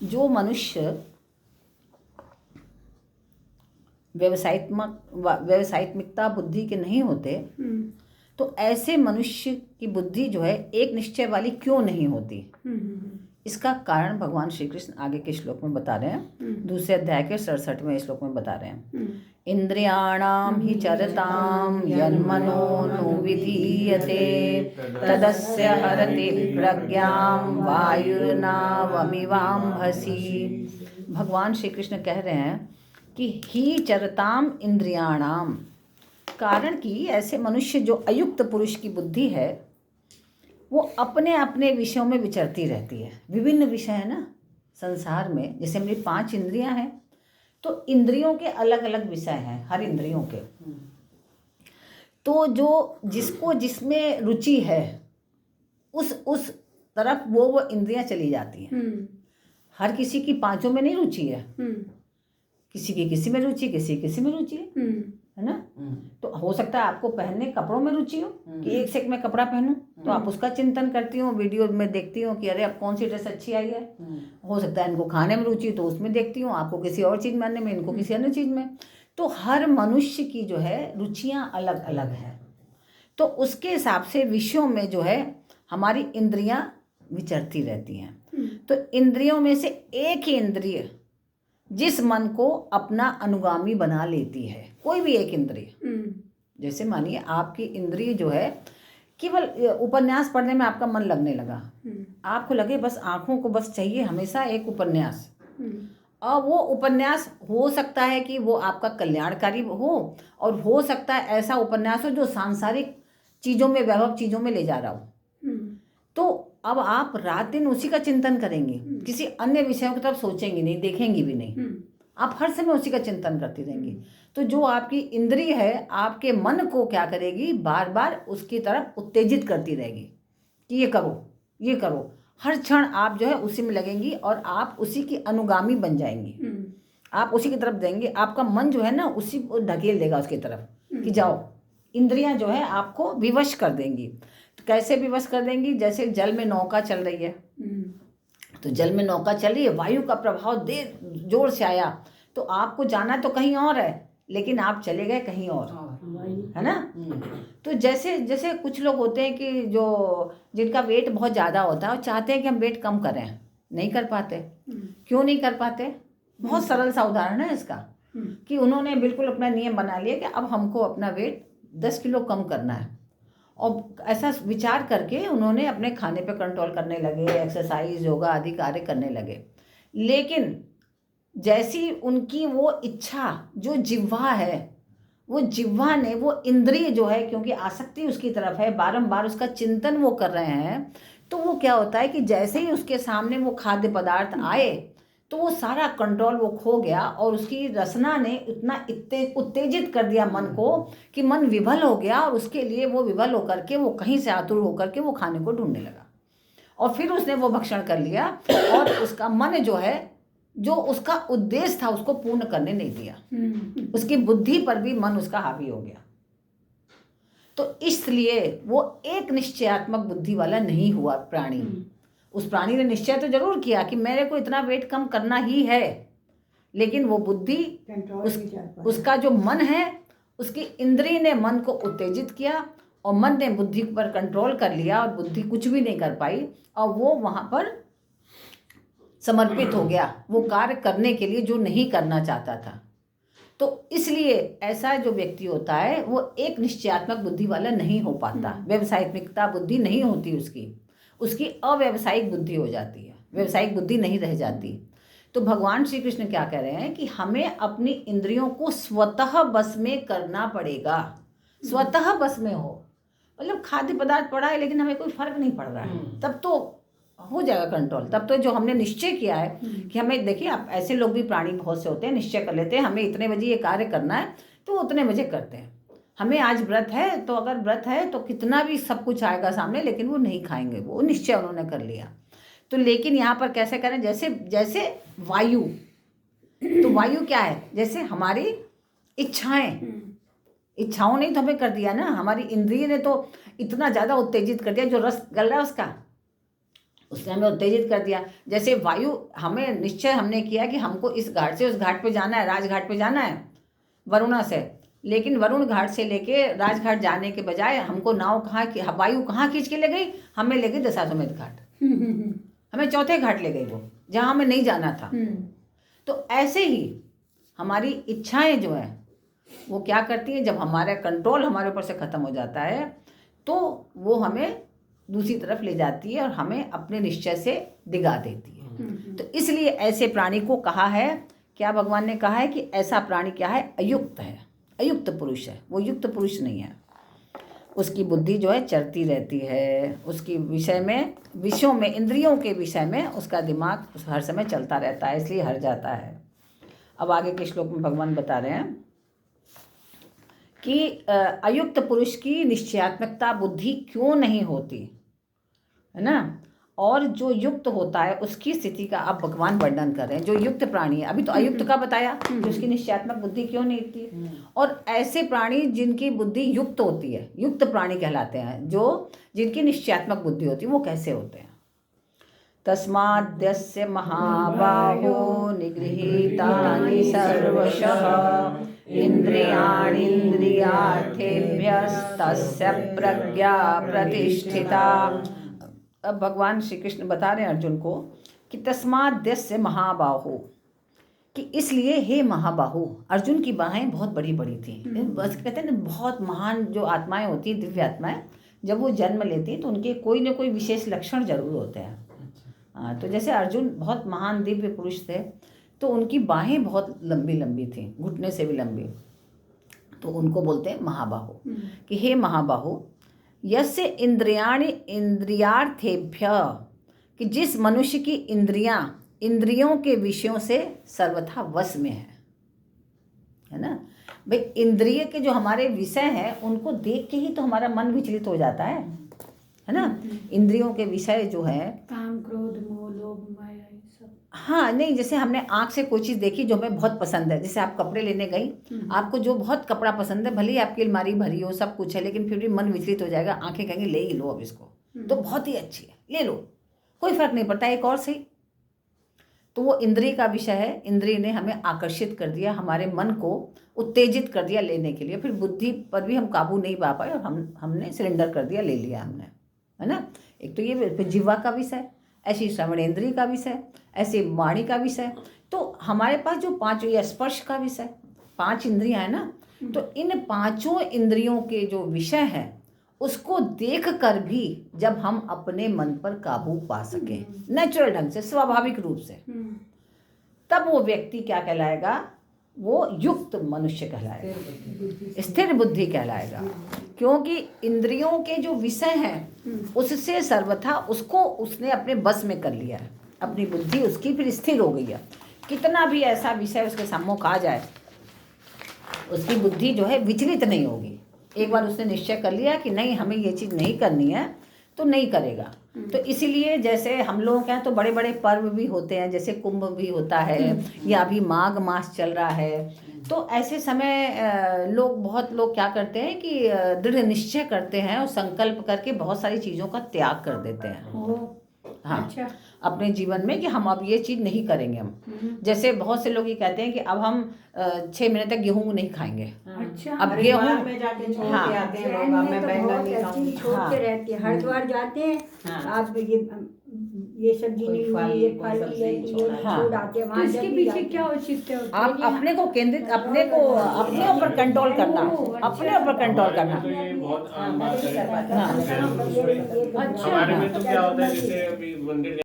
जो मनुष्य व्यवसायिकता बुद्धि के नहीं होते, तो ऐसे मनुष्य की बुद्धि जो है एक निश्चय वाली क्यों नहीं होती। इसका कारण भगवान श्री कृष्ण आगे के श्लोक में बता रहे हैं, दूसरे अध्याय के 67वें श्लोक में बता रहे हैं। इंद्रियाणाम हि चरताम यन्मनो नो विधीयते तदस्य हरति प्रज्ञाम वायुर्नावमिवाम्भसि। भगवान श्री कृष्ण कह रहे हैं कि ही चरताम इंद्रियाणाम, कारण कि ऐसे मनुष्य जो अयुक्त पुरुष की बुद्धि है वो अपने अपने विषयों में विचरती रहती है। विभिन्न विषय है ना संसार में, जैसे मेरी 5 इंद्रियां हैं तो इंद्रियों के अलग अलग विषय हैं हर इंद्रियों के। तो जो जिसको जिसमें रुचि है उस तरफ वो इंद्रियां चली जाती हैं। हर किसी की 5 में नहीं रुचि है, किसी की किसी में रुचि, किसी किसी में रुचि है ना। तो हो सकता है आपको पहनने कपड़ों में रुचि हो कि एक से एक मैं कपड़ा पहनूं, तो आप उसका चिंतन करती हो, वीडियो में देखती हो कि अरे अब कौन सी ड्रेस अच्छी आई है। हो सकता है इनको खाने में रुचि, तो उसमें देखती हूँ, आपको किसी और चीज़ में, आने में, इनको किसी अन्य चीज़ में। तो हर मनुष्य की जो है रुचियाँ अलग अलग है, तो उसके हिसाब से विषयों में जो है हमारी इंद्रियां विचरती रहती हैं। तो इंद्रियों में से एक ही इंद्रिय जिस मन को अपना अनुगामी बना लेती है, कोई भी एक इंद्रिय, जैसे मानिए आपकी इंद्रिय जो है केवल उपन्यास पढ़ने में आपका मन लगने लगा, आपको लगे बस आंखों को बस चाहिए हमेशा एक उपन्यास, और वो उपन्यास हो सकता है कि वो आपका कल्याणकारी हो, और हो सकता है ऐसा उपन्यास हो जो सांसारिक चीज़ों में, वैभव चीज़ों में ले जा रहा हो। तो अब आप रात दिन उसी का चिंतन करेंगे, किसी अन्य विषयों की तरफ सोचेंगे नहीं, देखेंगी भी नहीं, आप हर समय उसी का चिंतन करती रहेंगी। तो जो आपकी इंद्रिय है आपके मन को क्या करेगी, बार बार उसकी तरफ उत्तेजित करती रहेगी कि ये करो ये करो, हर क्षण आप जो है उसी में लगेंगी और आप उसी की अनुगामी बन जाएंगी, आप उसी की तरफ देंगे, आपका मन जो है ना उसी को ढकेल देगा उसकी तरफ कि जाओ। इंद्रियां जो है आपको विवश कर देंगी। तो कैसे विवश कर देंगी, जैसे जल में नौका चल रही है, तो जल में नौका चल रही है, वायु का प्रभाव जोर से आया, तो आपको जाना तो कहीं और है लेकिन आप चले गए कहीं और, है ना। तो जैसे जैसे कुछ लोग होते हैं कि जो जिनका वेट बहुत ज़्यादा होता है और चाहते हैं कि हम वेट कम करें, नहीं कर पाते। क्यों नहीं कर पाते, बहुत सरल सा उदाहरण है इसका, कि उन्होंने बिल्कुल अपना नियम बना लिया कि अब हमको अपना वेट 10 किलो कम करना है, और ऐसा विचार करके उन्होंने अपने खाने पे कंट्रोल करने लगे, एक्सरसाइज योगा आदि कार्य करने लगे। लेकिन जैसी उनकी वो इच्छा, जो जिह्वा है, वो जिह्वा ने, वो इंद्रिय जो है, क्योंकि आसक्ति उसकी तरफ है, बारंबार उसका चिंतन वो कर रहे हैं, तो वो क्या होता है कि जैसे ही उसके सामने वो खाद्य पदार्थ आए तो वो सारा कंट्रोल वो खो गया, और उसकी रसना ने इतना उत्तेजित कर दिया मन को कि मन विभल हो गया, और उसके लिए वो विभल होकर के वो कहीं से आतुर होकर के वो खाने को ढूंढने लगा, और फिर उसने वो भक्षण कर लिया, और उसका मन जो है, जो उसका उद्देश्य था उसको पूर्ण करने नहीं दिया, उसकी बुद्धि पर भी मन उसका हावी हो गया। तो इसलिए वो एक निश्चयात्मक बुद्धि वाला नहीं हुआ प्राणी। उस प्राणी ने निश्चय तो जरूर किया कि मेरे को इतना वेट कम करना ही है, लेकिन वो बुद्धि, उसका जो मन है, उसकी इंद्रिय ने मन को उत्तेजित किया, और मन ने बुद्धि पर कंट्रोल कर लिया, और बुद्धि कुछ भी नहीं कर पाई, और वो वहाँ पर समर्पित हो गया वो कार्य करने के लिए जो नहीं करना चाहता था। तो इसलिए ऐसा जो व्यक्ति होता है वो एक निश्चयात्मक बुद्धि वाला नहीं हो पाता, व्यवसायिकता बुद्धि नहीं होती उसकी अव्यवसायिक बुद्धि हो जाती है, व्यवसायिक बुद्धि नहीं रह जाती। तो भगवान श्री कृष्ण क्या कह रहे हैं कि हमें अपनी इंद्रियों को स्वतः बस में करना पड़ेगा। स्वतः बस में हो मतलब खाद्य पदार्थ पड़ा है लेकिन हमें कोई फर्क नहीं पड़ रहा है, तब तो हो जाएगा कंट्रोल। तब तो जो हमने निश्चय किया है कि हमें, देखिए आप ऐसे लोग भी प्राणी बहुत से होते हैं, निश्चय कर लेते हैं हमें इतने बजे ये कार्य करना है तो वो उतने बजे करते हैं। हमें आज व्रत है तो अगर व्रत है तो कितना भी सब कुछ आएगा सामने, लेकिन वो नहीं खाएंगे, वो निश्चय उन्होंने कर लिया। तो लेकिन यहाँ पर कैसे करें, जैसे जैसे वायु, तो वायु क्या है, जैसे हमारी इच्छाओं ने तो हमें कर दिया ना, हमारी इंद्रिय ने तो इतना ज़्यादा उत्तेजित कर दिया, जो रस गल रहा है उसका, उसने हमें उत्तेजित कर दिया। जैसे वायु, हमें निश्चय हमने किया कि हमको इस घाट से उस घाट पे जाना है, राजघाट पे जाना है वरुणा से, लेकिन वरुण घाट से लेके राजघाट जाने के बजाय हमको नाव वायु कहाँ खींच के ले गई, हमें ले गई दशाश्वमेध घाट। हमें चौथे घाट ले गई वो, जहाँ हमें नहीं जाना था। तो ऐसे ही हमारी इच्छाएं जो हैं वो क्या करती हैं, जब हमारा कंट्रोल हमारे ऊपर से ख़त्म हो जाता है तो वो हमें दूसरी तरफ ले जाती है और हमें अपने निश्चय से डिगा देती है। तो इसलिए ऐसे प्राणी को कहा है, क्या भगवान ने कहा है कि ऐसा प्राणी क्या है, अयुक्त है, अयुक्त पुरुष है, वो युक्त पुरुष नहीं है। उसकी बुद्धि जो है चलती रहती है, उसकी विषयों में इंद्रियों के विषय में उसका दिमाग हर समय चलता रहता है, इसलिए हर जाता है। अब आगे के श्लोक में भगवान बता रहे हैं कि अयुक्त पुरुष की निश्चयात्मकता बुद्धि क्यों नहीं होती, है ना, और जो युक्त होता है उसकी स्थिति का अब भगवान वर्णन कर रहे हैं। जो युक्त प्राणी है, अभी तो अयुक्त का बताया कि उसकी निश्चयात्मक बुद्धि क्यों नहीं होती, और ऐसे प्राणी जिनकी बुद्धि युक्त होती है, युक्त प्राणी कहलाते हैं, जो जिनकी निश्चयात्मक बुद्धि होती है, वो कैसे होते हैं। तस्माद्यस्य महाबाहो निगृहीतानि सर्वशः इंद्रियाणीन्द्रियार्थेभ्यस्तस्य प्रज्ञा प्रतिष्ठिता। अब भगवान श्री कृष्ण बता रहे हैं अर्जुन को कि तस्माद्यस्य महाबाहो, कि इसलिए हे महाबाहु। अर्जुन की बाहें बहुत बड़ी बड़ी थी। बस कहते हैं ना, बहुत महान जो आत्माएं होती हैं, दिव्य आत्माएं, जब वो जन्म लेती हैं तो उनके कोई ना कोई विशेष लक्षण जरूर होते हैं। तो जैसे अर्जुन बहुत महान दिव्य पुरुष थे, तो उनकी बाहें बहुत लंबी लंबी थी, घुटने से भी लंबी, तो उनको बोलते हैं महाबाहु। कि हे महाबाहु, यस्य इंद्रियाणि इंद्रियार्थेभ्य, कि जिस मनुष्य की इंद्रियों के विषयों से सर्वथा वश में है ना भाई। इंद्रिय के जो हमारे विषय हैं उनको देख के ही तो हमारा मन विचलित हो जाता है ना। इंद्रियों के विषय जो है काम, क्रोध, मोह, लोभ, माया, सब। हाँ, नहीं, जैसे हमने आँख से कोई चीज़ देखी जो हमें बहुत पसंद है, जैसे आप कपड़े लेने गई, आपको जो बहुत कपड़ा पसंद है, भले ही आपकी अलमारी भरी हो, सब कुछ है, लेकिन फिर भी मन विचलित हो जाएगा, आंखें कहेंगे ले ही लो अब इसको, तो बहुत ही अच्छी है, ले लो, कोई फर्क नहीं पड़ता, एक और सही। तो वो इंद्रिय का विषय है, इंद्रिय ने हमें आकर्षित कर दिया, हमारे मन को उत्तेजित कर दिया लेने के लिए, फिर बुद्धि पर भी हम काबू नहीं पा पाए और हमने सरेंडर कर दिया, ले लिया हमने, है ना। एक तो ये फिर जिह्वा का विषय, ऐसी श्रवणेंद्रिय का विषय, ऐसे वाणी का विषय। तो हमारे पास जो पांचों, ये स्पर्श का विषय, 5 इंद्रियां है ना, तो इन 5 इंद्रियों के जो विषय है उसको देख कर भी जब हम अपने मन पर काबू पा सके नेचुरल ढंग से, स्वाभाविक रूप से, तब वो व्यक्ति क्या कहलाएगा, वो युक्त मनुष्य कहलाएगा, स्थिर बुद्धि कहलाएगा। क्योंकि इंद्रियों के जो विषय हैं उससे सर्वथा उसको उसने अपने बस में कर लिया है, अपनी बुद्धि उसकी फिर स्थिर हो गई है। कितना भी ऐसा विषय उसके सम्मुख आ जाए, उसकी बुद्धि जो है विचलित नहीं होगी। एक बार उसने निश्चय कर लिया कि नहीं, हमें ये चीज़ नहीं करनी है, तो नहीं करेगा। तो इसीलिए जैसे हम लोगों के यहाँ तो बड़े बड़े पर्व भी होते हैं, जैसे कुंभ भी होता है, या अभी माघ मास चल रहा है, तो ऐसे समय बहुत लोग क्या करते हैं कि दृढ़ निश्चय करते हैं और संकल्प करके बहुत सारी चीज़ों का त्याग कर देते हैं। हाँ, अच्छा। अपने जीवन में कि हम अब ये चीज़ नहीं करेंगे हम। जैसे बहुत से लोग ये कहते हैं कि अब हम 6 महीने तक गेहूँ नहीं खाएंगे। अच्छा, अब गेहूँ में जाके छोड़ हाँ, के आते हैं लोग, अब मैं बैंगन नहीं खाऊंगी। छोड़ते रहते हैं, हरिद्वार जाते हैं, आप ये सब्जी नहीं हुई, ये फल नहीं है, ये छोड़ आते हैं। तो इसके पीछे क्या औचित्य होता है? आप अपने को केंद्रित, अपने ऊपर कंट्रोल करना, अपने ऊपर कंट्रोल करना। तो ये बहुत आम बात है। अच्छा, हमारे में तो क्या होता है, जैसे अभी मंदिर